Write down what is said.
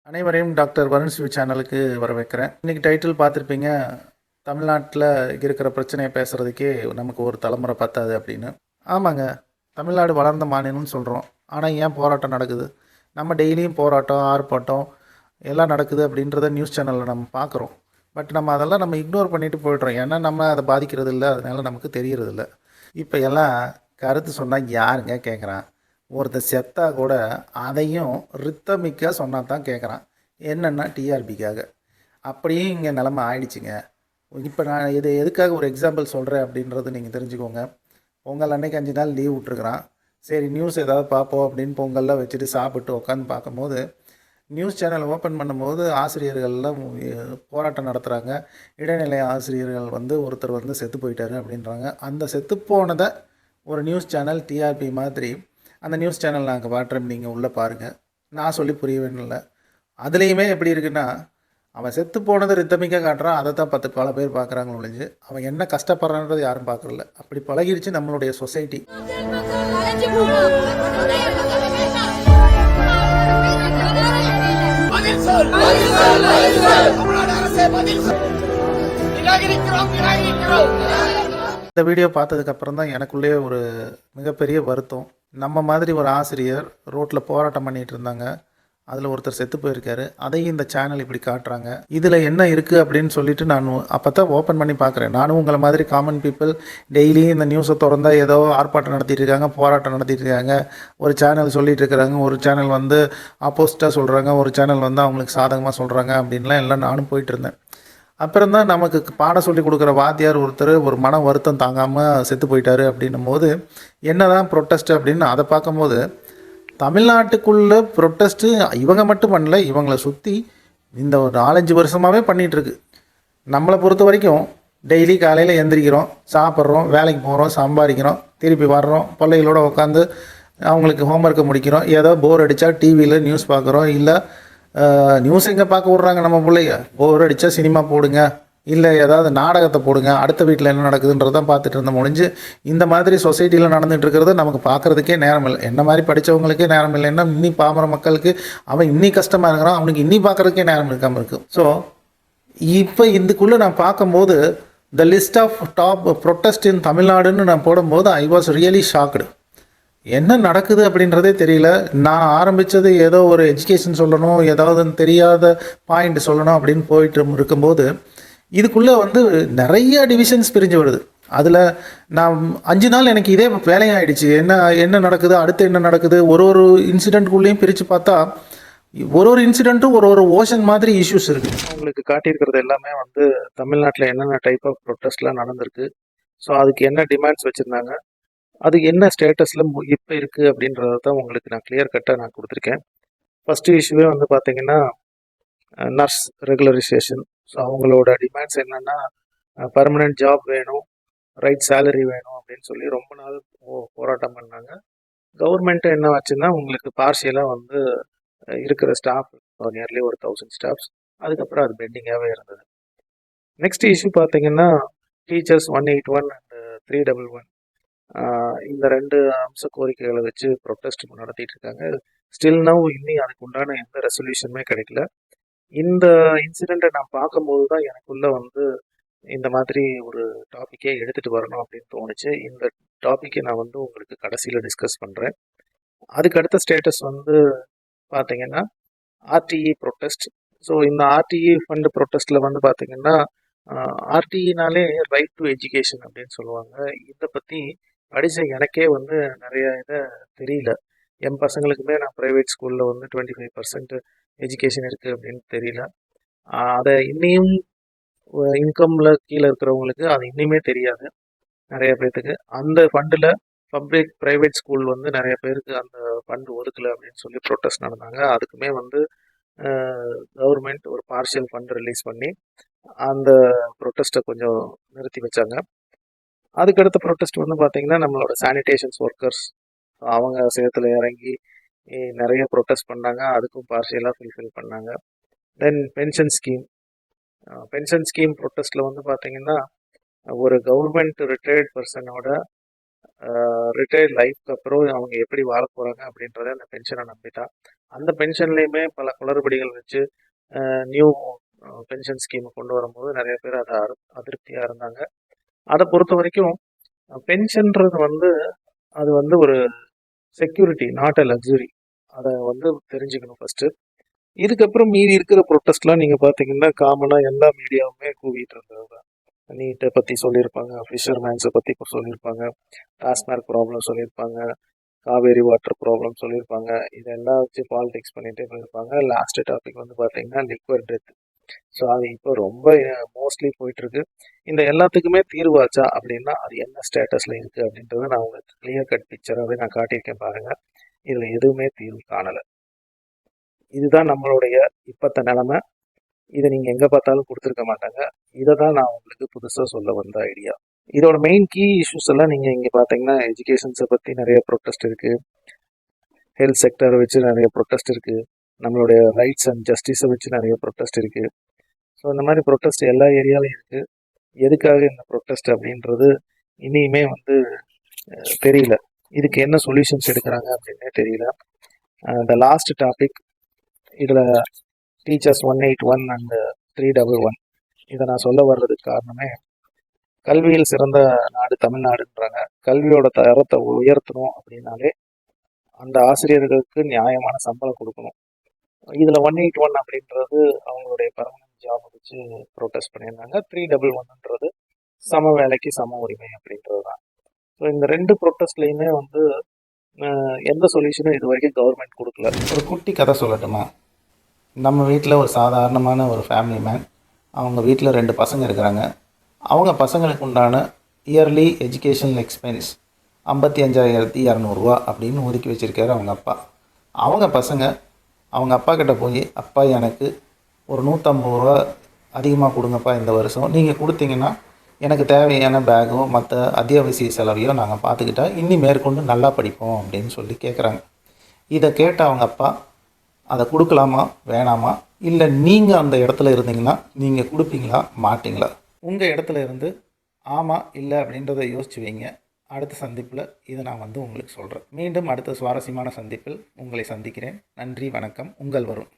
அனைவரையும் டாக்டர் வருண் சிவ் சேனலுக்கு வரவேற்கிறேன். இன்றைக்கி டைட்டில் பார்த்துருப்பீங்க, தமிழ்நாட்டில் இருக்கிற பிரச்சனையை பேசுகிறதுக்கே நமக்கு ஒரு தலைமுறை பத்தாது அப்படின்னு. ஆமாங்க, தமிழ்நாடு வளர்ந்த மாநிலம்னு சொல்கிறோம். ஆனால் ஏன் போராட்டம் நடக்குது? நம்ம டெய்லியும் போராட்டம், ஆர்ப்பாட்டம் எல்லாம் நடக்குது அப்படின்றத நியூஸ் சேனலில் நம்ம பார்க்குறோம். பட் நம்ம அதெல்லாம் நம்ம இக்னோர் பண்ணிட்டு போய்ட்றோம். ஏன்னா நம்ம அதை பாதிக்கிறது இல்லை, அதனால நமக்கு தெரியறதில்ல. இப்போ எல்லாம் கருத்து சொன்னால் யாருங்க கேட்குறான்? ஒருத்தர் செத்தா கூட அதையும் ரித்தமிக்காக சொன்னா தான் கேட்குறான். என்னென்னா டிஆர்பிக்காக. அப்படியும் இங்கே நிலமை ஆயிடுச்சுங்க. இப்போ நான் இது எதுக்காக ஒரு எக்ஸாம்பிள் சொல்கிறேன் அப்படின்றது நீங்கள் தெரிஞ்சுக்கோங்க. பொங்கல் அன்னைக்கு 5 நாள் லீவ் விட்ருக்குறான். சரி நியூஸ் ஏதாவது பார்ப்போம் அப்படின்னு பொங்கல்லாம் வச்சுட்டு சாப்பிட்டு உட்காந்து பார்க்கும்போது, நியூஸ் சேனல் ஓப்பன் பண்ணும்போது ஆசிரியர்கள்லாம் போராட்டம் நடத்துகிறாங்க. இடைநிலை ஆசிரியர்கள் ஒருத்தர் செத்து போயிட்டாரு அப்படின்றாங்க. அந்த செத்து போனதை ஒரு நியூஸ் சேனல் டிஆர்பி மாதிரி அந்த நியூஸ் சேனல் நாங்கள் காட்டுறோம், நீங்கள் உள்ளே பாருங்கள். நான் சொல்லி புரிய வேணும் இல்லை. அதுலேயுமே எப்படி இருக்குன்னா, அவன் செத்து போனதை ரித்தமிக்காக காட்டுறான். அதை தான் பல பேர் பார்க்குறாங்க ஒழிஞ்சு அவன் என்ன கஷ்டப்படுறான்றது யாரும் பார்க்குறதில்ல. அப்படி பழகிடுச்சு நம்மளுடைய சொசைட்டி. இந்த வீடியோ பார்த்ததுக்கப்புறம் தான் எனக்குள்ளே ஒரு மிகப்பெரிய வருத்தம். நம்ம மாதிரி ஒரு ஆசிரியர் ரோட்டில் போராட்டம் பண்ணிகிட்டு இருந்தாங்க. அதில் ஒருத்தர் செத்து போயிருக்காரு. அதையும் இந்த சேனல் இப்படி காட்டுறாங்க. இதில் என்ன இருக்குது அப்படின்னு சொல்லிட்டு நான் அப்போ தான் ஓப்பன் பண்ணி பார்க்குறேன். நானும் உங்களை மாதிரி காமன் பீப்புள் டெய்லியும் இந்த நியூஸை திறந்தா ஏதோ ஆர்ப்பாட்டம் நடத்திட்டு இருக்காங்க, போராட்டம் நடத்திட்டு இருக்காங்க. ஒரு சேனல் சொல்லிட்டு இருக்கிறாங்க, ஒரு சேனல் ஆப்போசிட்டாக சொல்கிறாங்க, ஒரு சேனல் அவங்களுக்கு சாதகமாக சொல்கிறாங்க அப்படின்லாம் எல்லாம் நானும் போயிட்டு இருந்தேன். அப்புறம் தான் நமக்கு பாடம் சொல்லி கொடுக்குற வாத்தியார் ஒருத்தர் ஒரு மன வருத்தம் தாங்காமல் செத்து போயிட்டாரு அப்படின்னும் போது என்ன தான் ப்ரொட்டஸ்ட் அப்படின்னு அதை பார்க்கும்போது, தமிழ்நாட்டுக்குள்ளே ப்ரொட்டஸ்ட்டு இவங்க மட்டும் பண்ணல, இவங்களை சுற்றி இந்த ஒரு 4-5 வருஷமாகவே பண்ணிகிட்ருக்கு. நம்மளை பொறுத்த வரைக்கும் டெய்லி காலையில் எந்திரிக்கிறோம், சாப்பிட்றோம், வேலைக்கு போகிறோம், சம்பாதிக்கிறோம், திருப்பி வர்றோம், பிள்ளைகளோட உட்காந்து அவங்களுக்கு ஹோம்ஒர்க்கை முடிக்கிறோம். ஏதோ போர் அடித்தா டிவியில் நியூஸ் பார்க்குறோம். இல்லை நியூஸ் எங்கே பார்க்க விட்றாங்க நம்ம பிள்ளைங்க? போர் அடித்தா சினிமா போடுங்க, இல்லை ஏதாவது நாடகத்தை போடுங்க, அடுத்த வீட்டில் என்ன நடக்குதுன்றதான் பார்த்துட்டு இருந்த முடிஞ்சு இந்த மாதிரி சொசைட்டியில் நடந்துகிட்டு இருக்கிறத நமக்கு பார்க்குறதுக்கே நேரம் இல்லை. என்ன மாதிரி படித்தவங்களுக்கே நேரம் இல்லைன்னா இன்னி பாமர மக்களுக்கு அவன் இன்னி கஷ்டமாக இருக்கிறான், அவனுக்கு இன்னி பார்க்குறதுக்கே நேரம் இருக்காமல் இருக்கும். ஸோ இப்போ இதுக்குள்ளே நான் பார்க்கும்போது the list of top protest in தமிழ்நாடுன்னு நான் போடும்போது ஐ வாஸ் ரியலி ஷாக்டு. என்ன நடக்குது அப்படின்றதே தெரியல. நான் ஆரம்பித்தது ஏதோ ஒரு எஜுகேஷன் சொல்லணும், ஏதாவது தெரியாத பாயிண்ட் சொல்லணும் அப்படின்னு போயிட்டு இருக்கும்போது இதுக்குள்ளே நிறைய டிவிஷன்ஸ் பிரிஞ்சு வருது. அதில் நான் 5 நாள் எனக்கு இதே வேலையாகிடுச்சு. என்ன நடக்குது, அடுத்து என்ன நடக்குது, ஒரு இன்சிடெண்ட்குள்ளேயும் பிரித்து பார்த்தா ஒரு இன்சிடெண்ட்டும் ஒரு ஓஷன் மாதிரி இஷ்யூஸ் இருக்குது. உங்களுக்கு காட்டியிருக்கிறது எல்லாமே தமிழ்நாட்டில் என்னென்ன டைப் ஆஃப் ப்ரொட்டஸ்ட்லாம் நடந்திருக்கு, ஸோ அதுக்கு என்ன டிமாண்ட்ஸ் வச்சுருந்தாங்க, அது என்ன ஸ்டேட்டஸில் இப்போ இருக்குது அப்படின்றத தான் உங்களுக்கு நான் கிளியர் கட்டாக நான் கொடுத்துருக்கேன். ஃபஸ்ட்டு இஷ்யூவே பார்த்தீங்கன்னா நர்ஸ் ரெகுலரைசேஷன். ஸோ அவங்களோட டிமாண்ட்ஸ் என்னென்னா பர்மனெண்ட் ஜாப் வேணும், ரைட் சேலரி வேணும் அப்படின்னு சொல்லி ரொம்ப நாள் போராட்டம் பண்ணாங்க. கவர்மெண்ட்டு என்ன ஆச்சுன்னா உங்களுக்கு பார்ஷியலாக இருக்கிற ஸ்டாஃப் நியர்லி ஒரு 1000 ஸ்டாஃப்ஸ், அதுக்கப்புறம் அது பெண்டிங்காகவே இருந்தது. நெக்ஸ்ட் இஷ்யூ பார்த்தீங்கன்னா டீச்சர்ஸ் 181 அண்ட் 311. இந்த 2 அம்ச கோரிக்கைகளை வச்சு ப்ரொட்டஸ்ட் நடத்திட்டு இருக்காங்க. ஸ்டில் நவ் இன்னும் அதுக்கு உண்டான எந்த ரெசல்யூஷனுமே கிடைக்கல. இந்த இன்சிடெண்ட்டை நான் பார்க்கும்போது தான் எனக்குள்ள இந்த மாதிரி ஒரு டாப்பிக்கே எடுத்துகிட்டு வரணும் அப்படின்னு தோணுச்சு. இந்த டாப்பிக்கை நான் உங்களுக்கு கடைசியில் டிஸ்கஸ் பண்ணுறேன். அதுக்கு அடுத்த ஸ்டேட்டஸ் பார்த்தீங்கன்னா ஆர்டிஇ ப்ரொட்டஸ்ட். ஸோ இந்த ஆர்டிஇ ஃபண்டு ப்ரொட்டஸ்ட்டில் பார்த்தீங்கன்னா ஆர்டிஇனாலே ரைட் டு எஜுகேஷன் அப்படின்னு சொல்லுவாங்க. இதை பற்றி படித்த எனக்கே நிறைய இதை தெரியல. என் பசங்களுக்குமே நான் ப்ரைவேட் ஸ்கூலில் 25% எஜுகேஷன் இருக்குது அப்படின்னு தெரியல. அதை இன்னையும் இன்கமில் கீழே இருக்கிறவங்களுக்கு அது இன்னுமே தெரியாது நிறைய பேர்த்துக்கு. அந்த ஃபண்டில் பப்ளிக் ப்ரைவேட் ஸ்கூல் நிறைய பேருக்கு அந்த ஃபண்டு ஒதுக்கலை அப்படின்னு சொல்லி ப்ரொட்டஸ்ட் நடந்தாங்க. அதுக்குமே கவர்மெண்ட் ஒரு பார்ஷியல் ஃபண்ட் ரிலீஸ் பண்ணி அந்த ப்ரொட்டஸ்ட்டை கொஞ்சம் நிறுத்தி வச்சாங்க. அதுக்கடுத்த ப்ரொட்டஸ்ட் பார்த்தீங்கன்னா நம்மளோட சானிடேஷன்ஸ் ஒர்க்கர்ஸ் அவங்க சேத்துல இறங்கி நிறைய ப்ரொட்டஸ்ட் பண்ணாங்க. அதுக்கும் பார்ஷியலாக ஃபுல்ஃபில் பண்ணாங்க. தென் பென்ஷன் ஸ்கீம் ப்ரொட்டஸ்ட்டில் பார்த்தீங்கன்னா ஒரு கவர்மெண்ட் ரிட்டையர்ட் பர்சனோட ரிட்டையர்ட் லைஃப்க்கு அப்புறம் அவங்க எப்படி வாழ போகிறாங்க அப்படின்றத அந்த பென்ஷனை நம்பிட்டா. அந்த பென்ஷன்லேயுமே பல குளறுபடிகள் வச்சு நியூ பென்ஷன் ஸ்கீமை கொண்டு வரும்போது நிறைய பேர் அதை அதிருப்தியாக இருந்தாங்க. அதை பொறுத்த வரைக்கும் பென்ஷன்றது அது ஒரு செக்யூரிட்டி, நாட் அ லக்ஸுரி. அதை தெரிஞ்சுக்கணும் ஃபஸ்ட்டு. இதுக்கப்புறம் மீதி இருக்கிற ப்ரொட்டஸ்ட்லாம் நீங்கள் பார்த்தீங்கன்னா காமனாக எல்லா மீடியாவுமே கூவிட்டு இருந்தது தான். நீட்டை பற்றி சொல்லியிருப்பாங்க, ஃபிஷர்மேன்ஸை பற்றி இப்போ சொல்லியிருப்பாங்க, டாஸ்மாக் ப்ராப்ளம் சொல்லியிருப்பாங்க, காவேரி வாட்டர் ப்ராப்ளம் சொல்லியிருப்பாங்க. இதெல்லாம் வச்சு பாலிடிக்ஸ் பண்ணிகிட்டே போயிருப்பாங்க. லாஸ்ட் டாபிக் பார்த்தீங்கன்னா லிக்விட் டெத். ஸோ அது இப்போ ரொம்ப மோஸ்ட்லி போயிட்டுருக்கு. இந்த எல்லாத்துக்குமே தீர்வாச்சா அப்படின்னா அது என்ன ஸ்டேட்டஸில் இருக்குது அப்படின்றத நான் உங்களுக்கு கிளியர் கட் பிக்சராகவே நான் காட்டியிருக்கேன் பாருங்கள். இதில் எதுவுமே தீர்வு காணலை. இதுதான் நம்மளுடைய இப்பத்த நிலமை. இதை நீங்கள் எங்கே பார்த்தாலும் கொடுத்துருக்க மாட்டாங்க. இதை தான் நான் உங்களுக்கு புதுசாக சொல்ல வந்த ஐடியா. இதோட மெயின் கீ இஷ்யூஸ் எல்லாம் நீங்கள் இங்கே பார்த்தீங்கன்னா எஜுகேஷன்ஸை பற்றி நிறைய ப்ரொட்டஸ்ட் இருக்குது, ஹெல்த் செக்டரை வச்சு நிறைய ப்ரொட்டஸ்ட் இருக்குது, நம்மளுடைய ரைட்ஸ் அண்ட் ஜஸ்டிஸை வச்சு நிறைய ப்ரொட்டஸ்ட் இருக்குது. ஸோ இந்த மாதிரி ப்ரொட்டஸ்ட் எல்லா ஏரியாலையும் இருக்குது. எதுக்காக இந்த ப்ரொட்டஸ்ட் அப்படின்றது இனியுமே தெரியல. இதுக்கு என்ன சொல்யூஷன்ஸ் எடுக்கிறாங்க அப்படின்னே தெரியல. த லாஸ்ட் டாபிக் இதில் டீச்சர்ஸ் 181 அண்ட் 311 இதை நான் சொல்ல வர்றதுக்கு காரணமே, கல்வியில் சிறந்த நாடு தமிழ்நாடுன்றாங்க. கல்வியோட தரத்தை உயர்த்தணும் அப்படின்னாலே அந்த ஆசிரியர்களுக்கு நியாயமான சம்பளம் கொடுக்கணும். இதில் 181 அப்படின்றது அவங்களுடைய பர்மனன்ட் ஜாப் வச்சு ப்ரொட்டஸ்ட் பண்ணியிருந்தாங்க. 311ன்றது சம வேலைக்கு சம உரிமை அப்படின்றது தான். ஸோ இந்த ரெண்டு ப்ரொட்டஸ்ட்லேயுமே எந்த சொல்யூஷனும் இது வரைக்கும் கவர்மெண்ட் கொடுக்கல. ஒரு குட்டி கதை சொல்லட்டுமா? நம்ம வீட்டில் ஒரு சாதாரணமான ஒரு ஃபேமிலி மேன், அவங்க வீட்டில் 2 பசங்க இருக்கிறாங்க. அவங்க பசங்களுக்கு உண்டான இயர்லி எஜுகேஷனல் எக்ஸ்பென்ஸ் 55,200 அப்படின்னு ஒதுக்கி வச்சுருக்காரு அவங்க அப்பா. அவங்க பசங்க அவங்க அப்பா கிட்ட போய், அப்பா எனக்கு ஒரு 150 அதிகமாக கொடுங்கப்பா இந்த வருஷம், நீங்கள் கொடுத்தீங்கன்னா எனக்கு தேவையான பேகோ மற்ற அத்தியாவசிய செலவையோ நாங்கள் பார்த்துக்கிட்டா இன்னி மேற்கொண்டு நல்லா படிப்போம் அப்படின்னு சொல்லி கேட்குறாங்க. இதை கேட்ட அவங்க அப்பா அதை கொடுக்கலாமா வேணாமா, இல்லை நீங்கள் அந்த இடத்துல இருந்தீங்கன்னா நீங்கள் கொடுப்பீங்களா மாட்டிங்களா? உங்கள் இடத்துல இருந்து ஆமாம் இல்லை அப்படின்றத யோசிச்சு வைங்க. அடுத்த சந்திப்பில் இதை நான் உங்களுக்கு சொல்கிறேன். மீண்டும் அடுத்த சுவாரஸ்யமான சந்திப்பில் உங்களை சந்திக்கிறேன். நன்றி, வணக்கம். உங்கள் வருண்.